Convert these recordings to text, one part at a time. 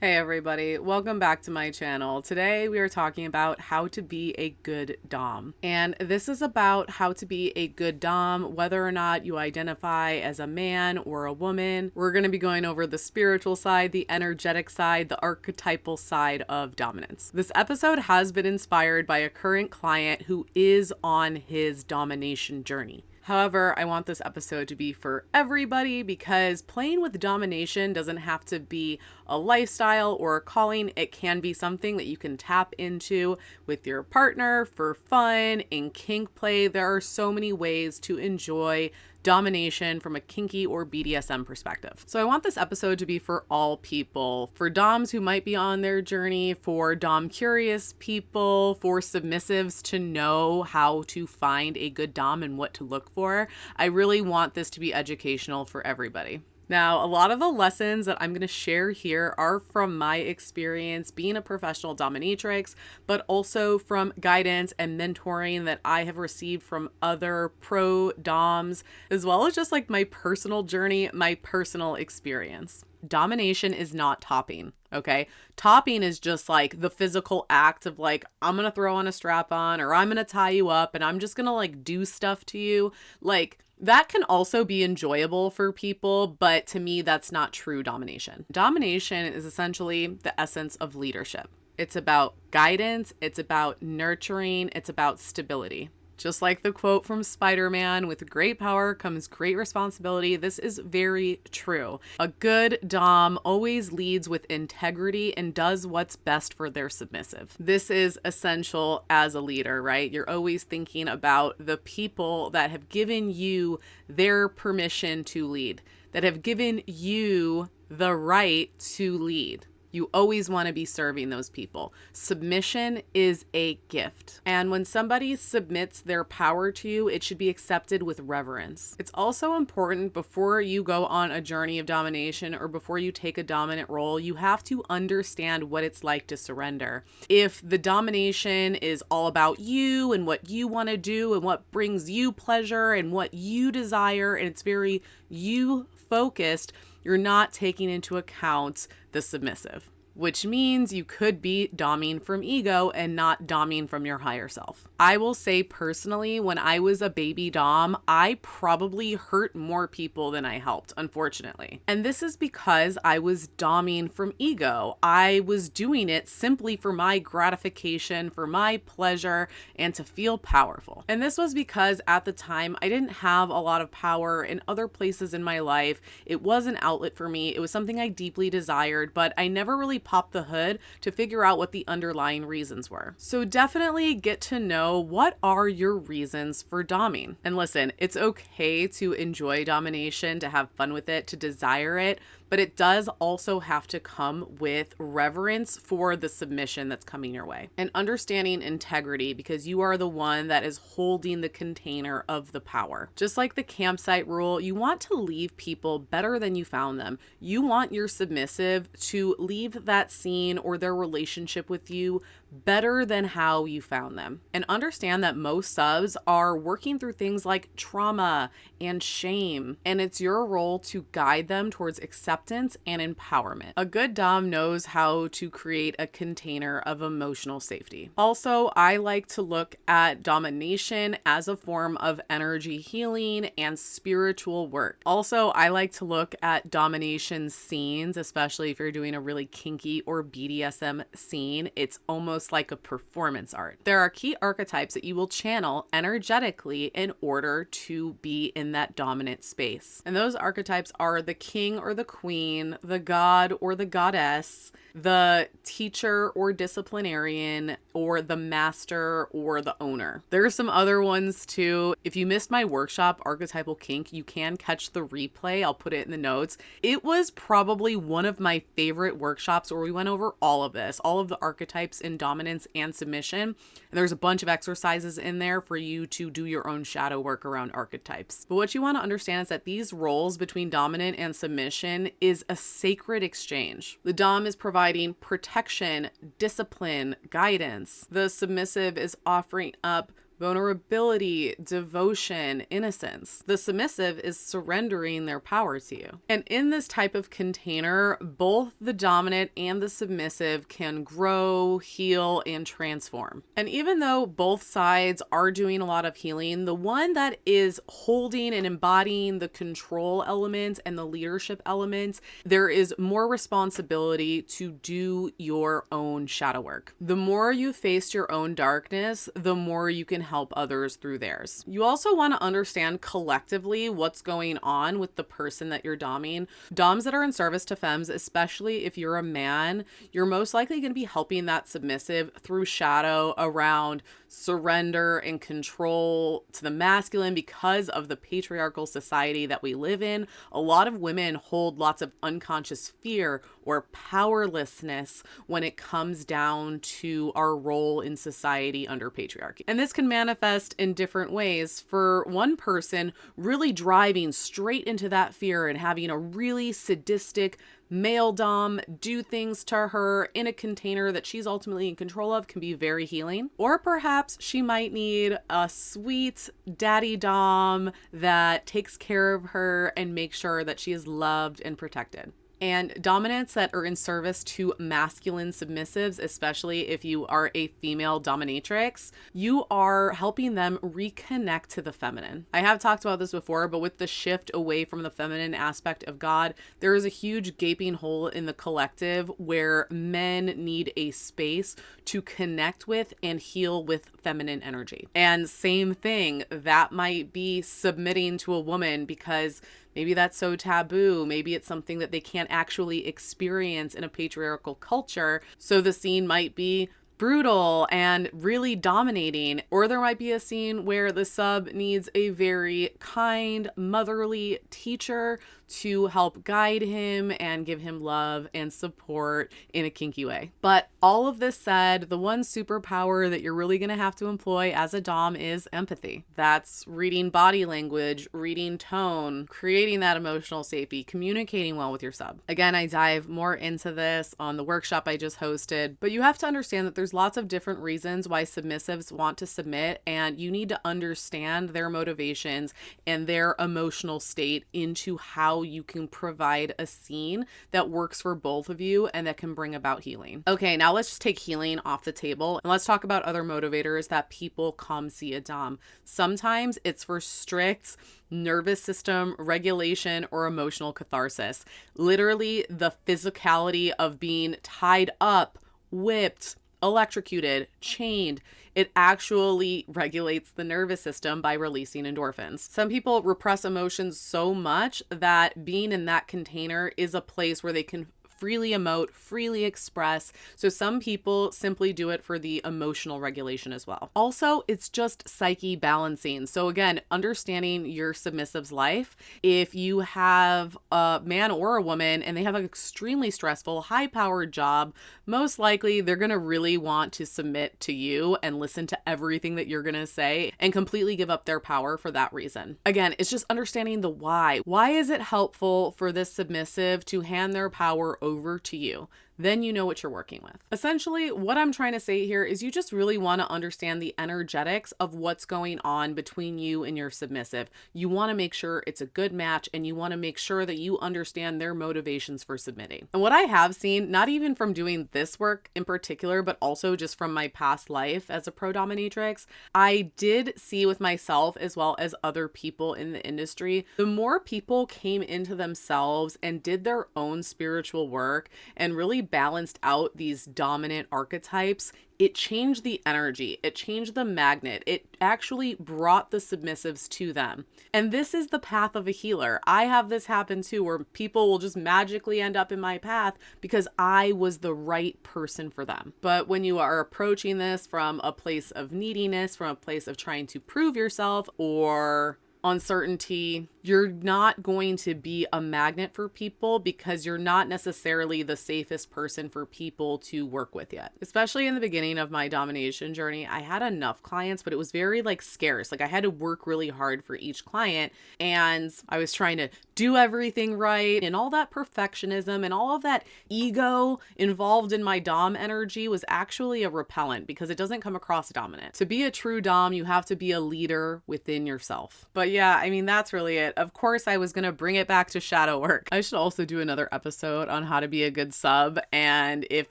Hey everybody, welcome back to my channel. Today we are talking about how to be a good Dom. And this is about how to be a good Dom, whether or not you identify as a man or a woman. We're going to be going over the spiritual side, the energetic side, the archetypal side of dominance. This episode has been inspired by a current client who is on his domination journey. However, I want this episode to be for everybody because playing with domination doesn't have to be a lifestyle or a calling. It can be something that you can tap into with your partner for fun. In kink play, there are so many ways to enjoy domination from a kinky or BDSM perspective. So I want this episode to be for all people, for doms who might be on their journey, for dom curious people, for submissives to know how to find a good dom and what to look for. I really want this to be educational for everybody. Now, a lot of the lessons that I'm going to share here are from my experience being a professional dominatrix, but also from guidance and mentoring that I have received from other pro doms, as well as just like my personal journey, my personal experience. Domination is not topping, okay? Topping is just like the physical act of like, I'm gonna throw on a strap on or I'm gonna tie you up and I'm just gonna like do stuff to you. Like, that can also be enjoyable for people, but to me, that's not true domination. Domination is essentially the essence of leadership. It's about guidance, it's about nurturing, it's about stability. Just like the quote from Spider-Man, with great power comes great responsibility. This is very true. A good dom always leads with integrity and does what's best for their submissive. This is essential as a leader, right? You're always thinking about the people that have given you their permission to lead, that have given you the right to lead. You always want to be serving those people. Submission is a gift. And when somebody submits their power to you, it should be accepted with reverence. It's also important before you go on a journey of domination or before you take a dominant role, you have to understand what it's like to surrender. If the domination is all about you and what you want to do and what brings you pleasure and what you desire, and it's very you focused, you're not taking into account the submissive, which means you could be doming from ego and not doming from your higher self. I will say personally, when I was a baby dom, I probably hurt more people than I helped, unfortunately. And this is because I was doming from ego. I was doing it simply for my gratification, for my pleasure, and to feel powerful. And this was because at the time, I didn't have a lot of power in other places in my life. It was an outlet for me. It was something I deeply desired, but I never really popped the hood to figure out what the underlying reasons were. So definitely get to know what are your reasons for doming. And listen, it's okay to enjoy domination, to have fun with it, to desire it, but it does also have to come with reverence for the submission that's coming your way and understanding integrity, because you are the one that is holding the container of the power. Just like the campsite rule, you want to leave people better than you found them. You want your submissive to leave that scene or their relationship with you better than how you found them. And understand that most subs are working through things like trauma and shame, and it's your role to guide them towards acceptance and empowerment. A good dom knows how to create a container of emotional safety. Also, I like to look at domination as a form of energy healing and spiritual work. Also, I like to look at domination scenes, especially if you're doing a really kinky or BDSM scene. It's almost like a performance art. There are key archetypes that you will channel energetically in order to be in that dominant space. And those archetypes are the king or the queen, the god or the goddess, the teacher or disciplinarian, or the master or the owner. There are some other ones too. If you missed my workshop, Archetypal Kink, you can catch the replay. I'll put it in the notes. It was probably one of my favorite workshops where we went over all of this, all of the archetypes in dominance and submission. And there's a bunch of exercises in there for you to do your own shadow work around archetypes. But what you want to understand is that these roles between dominant and submission is a sacred exchange. The dom is providing protection, discipline, guidance. The submissive is offering up vulnerability, devotion, innocence. The submissive is surrendering their power to you. And in this type of container, both the dominant and the submissive can grow, heal, and transform. And even though both sides are doing a lot of healing, the one that is holding and embodying the control element and the leadership elements, there is more responsibility to do your own shadow work. The more you face your own darkness, the more you can help others through theirs. You also want to understand collectively what's going on with the person that you're doming. Doms that are in service to femmes, especially if you're a man, you're most likely going to be helping that submissive through shadow around surrender and control to the masculine because of the patriarchal society that we live in. A lot of women hold lots of unconscious fear or powerlessness when it comes down to our role in society under patriarchy. And this can manifest in different ways. For one person, really driving straight into that fear and having a really sadistic male dom do things to her in a container that she's ultimately in control of can be very healing. Or perhaps she might need a sweet daddy dom that takes care of her and makes sure that she is loved and protected. And dominants that are in service to masculine submissives, especially if you are a female dominatrix, you are helping them reconnect to the feminine. I have talked about this before, but with the shift away from the feminine aspect of God, there is a huge gaping hole in the collective where men need a space to connect with and heal with feminine energy. And same thing, that might be submitting to a woman because maybe that's so taboo. Maybe it's something that they can't actually experience in a patriarchal culture. So the scene might be brutal and really dominating. Or there might be a scene where the sub needs a very kind, motherly teacher to help guide him and give him love and support in a kinky way. But all of this said, the one superpower that you're really going to have to employ as a dom is empathy. That's reading body language, reading tone, creating that emotional safety, communicating well with your sub. Again, I dive more into this on the workshop I just hosted, but you have to understand that there's lots of different reasons why submissives want to submit, and you need to understand their motivations and their emotional state into how you can provide a scene that works for both of you and that can bring about healing. Okay, now let's just take healing off the table and let's talk about other motivators that people come see a dom. Sometimes it's for strict nervous system regulation or emotional catharsis. Literally the physicality of being tied up, whipped, electrocuted, chained. It actually regulates the nervous system by releasing endorphins. Some people repress emotions so much that being in that container is a place where they can freely emote, freely express. So some people simply do it for the emotional regulation as well. Also, it's just psyche balancing. So again, understanding your submissive's life. If you have a man or a woman and they have an extremely stressful, high-powered job, most likely they're going to really want to submit to you and listen to everything that you're going to say and completely give up their power for that reason. Again, it's just understanding the why. Why is it helpful for this submissive to hand their power over to you? Then you know what you're working with. Essentially, what I'm trying to say here is you just really want to understand the energetics of what's going on between you and your submissive. You want to make sure it's a good match, and you want to make sure that you understand their motivations for submitting. And what I have seen, not even from doing this work in particular, but also just from my past life as a pro dominatrix, I did see with myself as well as other people in the industry, the more people came into themselves and did their own spiritual work and really balanced out these dominant archetypes, it changed the energy, it changed the magnet, it actually brought the submissives to them. And this is the path of a healer. I have this happen too, where people will just magically end up in my path because I was the right person for them. But when you are approaching this from a place of neediness, from a place of trying to prove yourself or uncertainty, you're not going to be a magnet for people because you're not necessarily the safest person for people to work with yet. Especially in the beginning of my domination journey, I had enough clients, but it was very scarce. I had to work really hard for each client, and I was trying to do everything right, and all that perfectionism and all of that ego involved in my Dom energy was actually a repellent because it doesn't come across dominant. To be a true Dom, you have to be a leader within yourself. But yeah, I mean, that's really it. Of course, I was going to bring it back to shadow work. I should also do another episode on how to be a good sub. And if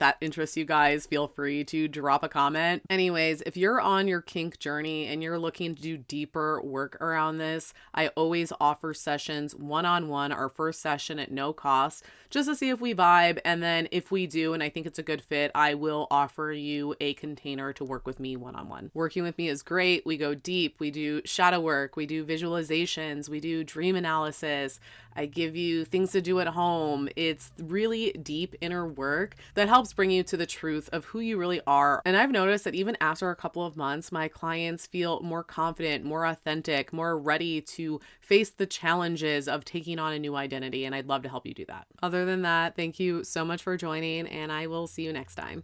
that interests you guys, feel free to drop a comment. Anyways, if you're on your kink journey and you're looking to do deeper work around this, I always offer sessions one-on-one, our first session at no cost, just to see if we vibe. And then if we do, and I think it's a good fit, I will offer you a container to work with me one-on-one. Working with me is great. We go deep. We do shadow work. We do visualizations. We do dream analysis. I give you things to do at home. It's really deep inner work that helps bring you to the truth of who you really are. And I've noticed that even after a couple of months, my clients feel more confident, more authentic, more ready to face the challenges of taking on a new identity. And I'd love to help you do that. Other than that, thank you so much for joining, and I will see you next time.